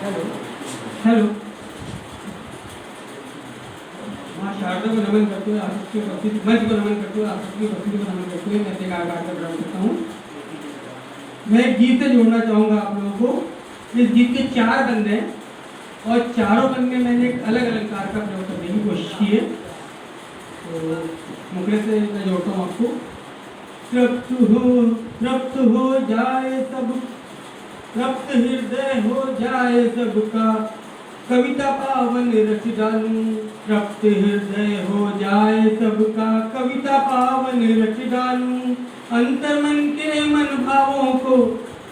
Hello hello. माँ शारदा को नमन करते हुए आसक्ति की उपस्थिति, मंच को नमन करते हुए आसक्ति की उपस्थिति को नमन करते हुए मैं अपने कार्यकाल का ग्रहण करता हूँ। मैं एक गीत से जोड़ना चाहूँगा आप लोगों को। इस गीत के 4 बंद हैं और चारों बंद में मैंने एक अलग अलंकार का प्रयोग करने की कोशिश की है। तो मुखड़े से मैं जोड़ता हूँ आपको। तृप्त हो जाए सब, तृप्त हृदय हो जाए सबका, कविता पावन रच डालूं। तृप्त हृदय हो जाए सबका, कविता पावन रच डालूं। अंतर मन के मन भावों को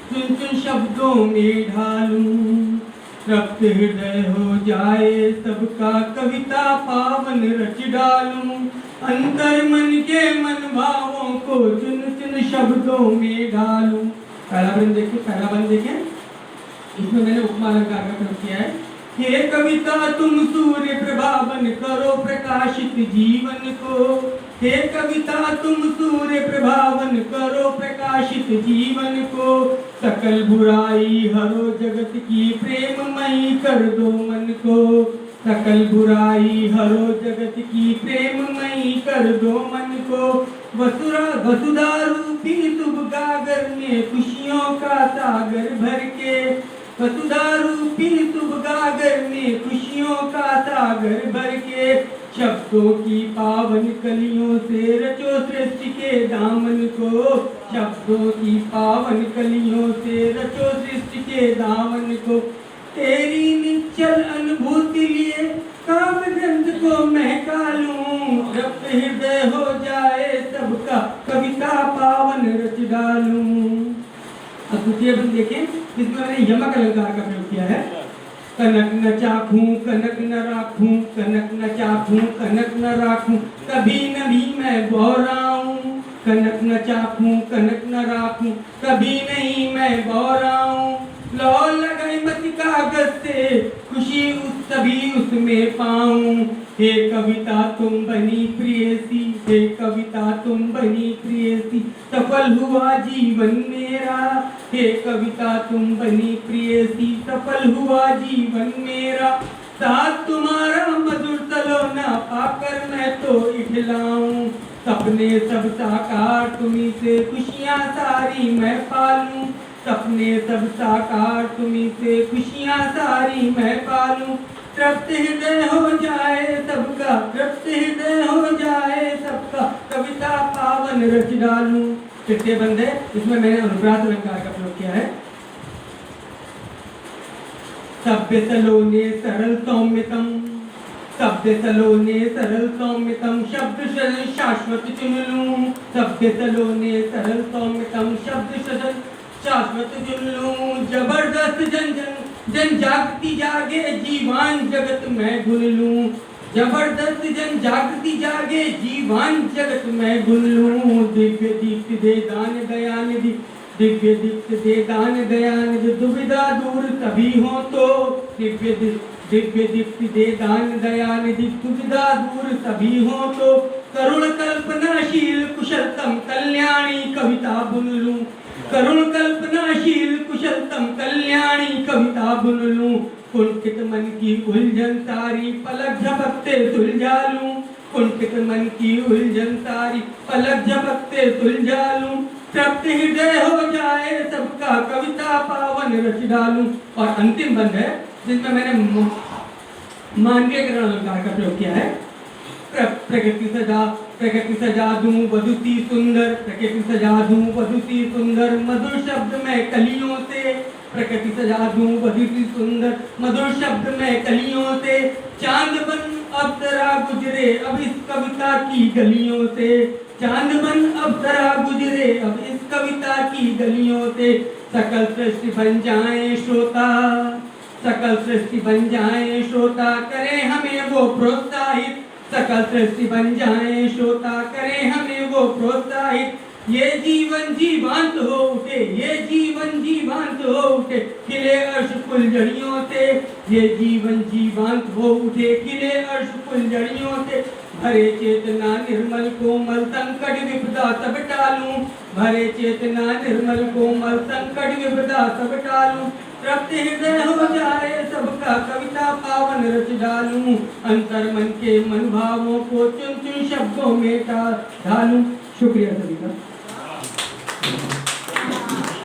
चुन चुन शब्दों में ढालूं। तृप्त हृदय हो जाए सबका, कविता पावन रच डालूं। अंतर मन के मन भावों को चुन चुन शब्दों में ढालूं। पहला बंद देखिए, पहला बंद देखिए, इसमें मैंने उपमा अलंकार का प्रयोग किया है। हे कविता तुम सूर्य प्रभा बन करो प्रकाशित जीवन को। हे कविता तुम सूर्य प्रभा बन करो प्रकाशित जीवन को। सकल बुराई हरो जगत की, प्रेममयी कर दो मन को। सकल बुराई हरो जगत की, प्रेममयी कर दो मन को। वसुधा रूपी शुभ गागर में खुशियों का सागर भर के। वसुधा रूपी शुभ गागर में खुशियों का सागर भर के। शब्दों की पावन कलियों से रचो सृष्टि के दामन को। शब्दों की पावन कलियों से रचो सृष्टि के दामन को। तेरी निश्चल अनुभूति लिए काम ग्रंथ को महका लूं। रक्त हृदय हो जाए सबका, कविता पावन रच डालूं। अब द्वितीय बंद देखें, इसमें मैंने यमक अलंकार का प्रयोग किया है। कनक न चाखूं कनक न राखूं, कनक न चाखूं कनक न राखूं, कभी न भी मैं बौराऊं। कनक न चाखूं कनक न राखूं, कभी नहीं मैं बौराऊं। लौ लगाई मत कागज से, खुशी सभी उसमें पाऊं। हे कविता तुम बनी प्रियसी, हे कविता तुम बनी प्रियसी, सफल हुआ जीवन मेरा। हे कविता तुम बनी प्रियसी, सफल हुआ जीवन मेरा। साथ तुम्हारा मधुर सलोना पाकर मैं तो इठलाऊं। सपने सब साकार तुम्ही से, खुशियां सारी मैं पालूं। सपने सब साकार तुम्ही से, खुशियां सारी मैं पालूं। तृप्त हृदय हो जाए सबका, तृप्त हृदय हो जाए सबका, कविता पावन रच डालूं। तृतीय बंद है, इसमें मैंने अनुप्रास अलंकार का प्रयोग किया है। सभ्य सलोने सरल सौम्यतम, सभ्य सलोने सरल सौम्यतम, शब्द शरण शाश्वत चुन लूं। सभ्य सलोने सरल सौम्यतम, शब्द शरण शाश्वत चुन लूं। जबरदस्त जन जन जन जागती जागे, जीवान जगत में गुन लूं। जबरदस्त जन जागती जागे, जीवान जगत में गुन लूं। दिव्य दीप्त दे दान दयानिधि, दिव्य दीप्त दे दान दयानिधि, दुविधा दूर सभी हो तो। दिव्य दीप्त दे दान दयानिधि, दुविधा दूर सभी हो तो। करुण कल्पनाशील कुशलतम कल्याणी, कविता बुन लूं। करुण कल्पनाशील कुशलतम कल्याणी, कविता बुन लूं। कुंठित मन की उलझन सारी, पलक झपकते सुलझा लूं। कुंठित मन की उलझन सारी, पलक झपकते सुलझा लूं। तृप्त हृदय हो जाए सबका, कविता पावन रच डालूं। और अंतिम बंद है, जिसमें मैंने मानवीयकरण अलंकार का प्रयोग किया है। प्रकृति सजा दूं वधु सी सुंदर, प्रकृति सजा दूं वधु सी सुंदर, मधुर शब्द में कलियों से। प्रकृति सजा दूं वधु सी सुंदर, मधुर शब्द में कलियों से। चांद बन अब जरा गुजरे अब इस कविता की गलियों से। चांद बन अब जरा गुजरे अब इस कविता की गलियों से। सकल सृष्टि बन जाए श्रोता, सकल सृष्टि बन जाए श्रोता, करे हमें वो प्रोत्साहित। सकल सृष्टि बन जाए श्रोता, करे हमें वो प्रोत्साहित। ये जीवन जीवांत हो उठे, ये जीवन जीवांत हो उठे, खिले अर्श फुलझड़ियों से। ये जीवन जीवांत हो उठे, खिले अर्श फुलझड़ियों से। भरे चेतना निर्मल कोमल संकट विपदा सब टालूं, भरे चेतना निर्मल कोमल संकट विपदा सब टालूं, तृप्त हृदय हो जाए सबका कविता पावन रच डालूं, अंतर मन के मन भावों को चुन चुन शब्दों में ढालूं। शुक्रिया सभी का।